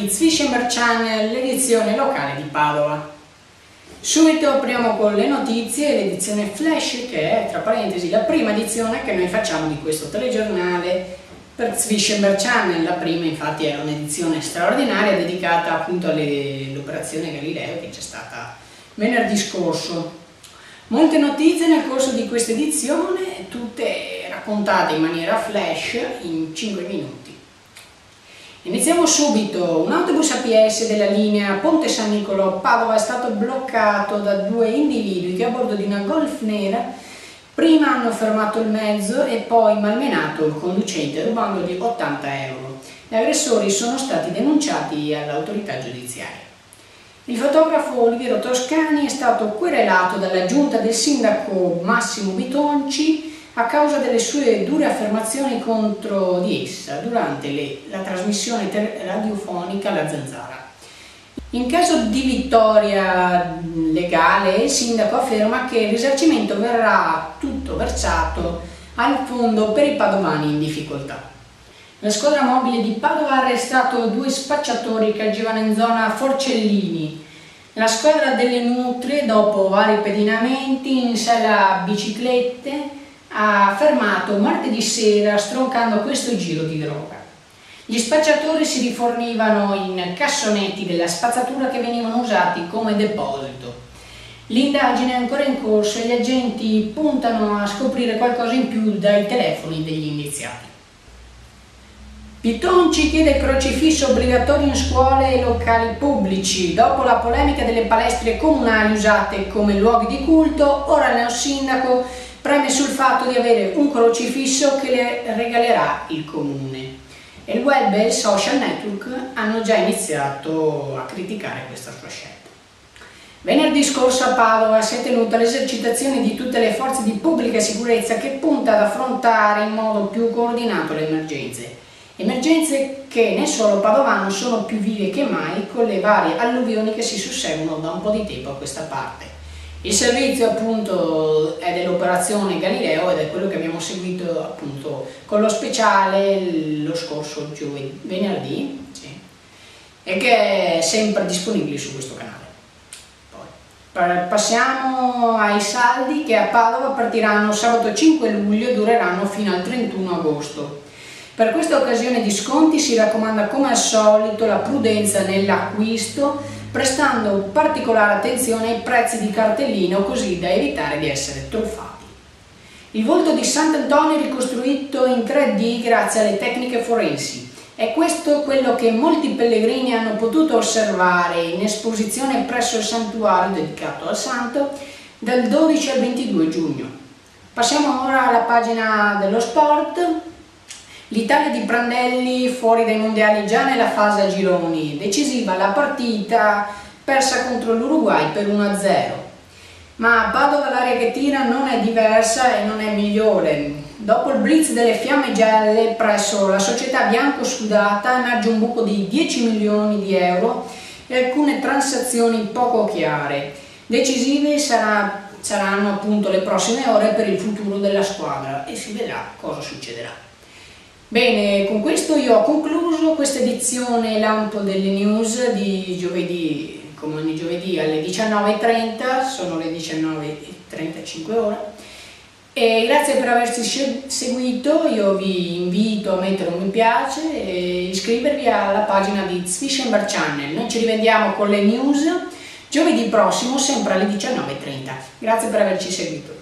di Zwischenberg Channel, l'edizione locale di Padova. Subito apriamo con le notizie, l'edizione Flash, che è tra parentesi la prima edizione che noi facciamo di questo telegiornale per Zwischenberg Channel. La prima infatti era un'edizione straordinaria dedicata appunto all'operazione Galileo che c'è stata venerdì scorso. Molte notizie nel corso di questa edizione, tutte raccontate in maniera flash in 5 minuti. Iniziamo subito. Un autobus APS della linea Ponte San Nicolò Padova è stato bloccato da due individui che a bordo di una Golf nera prima hanno fermato il mezzo e poi malmenato il conducente rubandogli 80 euro. Gli aggressori sono stati denunciati all'autorità giudiziaria. Il fotografo Oliviero Toscani è stato querelato dalla giunta del sindaco Massimo Bitonci a causa delle sue dure affermazioni contro di essa durante la trasmissione radiofonica La Zanzara. In caso di vittoria legale, il sindaco afferma che il risarcimento verrà tutto versato al fondo per i padovani in difficoltà. La squadra mobile di Padova ha arrestato due spacciatori che agivano in zona Forcellini. La squadra delle Nutrie, dopo vari pedinamenti in sella biciclette, ha fermato martedì sera stroncando questo giro di droga. Gli spacciatori si rifornivano in cassonetti della spazzatura che venivano usati come deposito. L'indagine è ancora in corso e gli agenti puntano a scoprire qualcosa in più dai telefoni degli indiziati. Bitonci chiede crocifisso obbligatorio in scuole e locali pubblici. Dopo la polemica delle palestre comunali usate come luoghi di culto, ora il neosindaco preme sul fatto di avere un crocifisso che le regalerà il comune. E il web e il social network hanno già iniziato a criticare questa sua scelta. Venerdì scorso a Padova si è tenuta l'esercitazione di tutte le forze di pubblica sicurezza che punta ad affrontare in modo più coordinato le emergenze. Emergenze che nel suolo padovano sono più vive che mai con le varie alluvioni che si susseguono da un po' di tempo a questa parte. Il servizio appunto è dell'operazione Galileo ed è quello che abbiamo seguito appunto con lo speciale lo scorso venerdì, sì, e che è sempre disponibile su questo canale. Poi passiamo ai saldi che a Padova partiranno sabato 5 luglio e dureranno fino al 31 agosto. Per questa occasione di sconti si raccomanda come al solito la prudenza nell'acquisto, prestando particolare attenzione ai prezzi di cartellino così da evitare di essere truffati. Il volto di Sant'Antonio è ricostruito in 3D grazie alle tecniche forensi. È questo quello che molti pellegrini hanno potuto osservare in esposizione presso il santuario dedicato al santo dal 12 al 22 giugno. Passiamo ora alla pagina dello sport. L'Italia di Prandelli fuori dai mondiali già nella fase a gironi, decisiva la partita persa contro l'Uruguay per 1-0. Ma a Padova l'aria che tira non è diversa e non è migliore. Dopo il blitz delle fiamme gialle presso la società bianco-scudata emerge un buco di 10 milioni di euro e alcune transazioni poco chiare. Decisive saranno appunto le prossime ore per il futuro della squadra e si vedrà cosa succederà. Bene, con questo io ho concluso questa edizione lampo delle news di giovedì, come ogni giovedì alle 19:30, sono le 19:35 ora. E grazie per averci seguito, io vi invito a mettere un mi piace e iscrivervi alla pagina di Zwischenberg Channel. Noi ci rivediamo con le news giovedì prossimo, sempre alle 19:30. Grazie per averci seguito.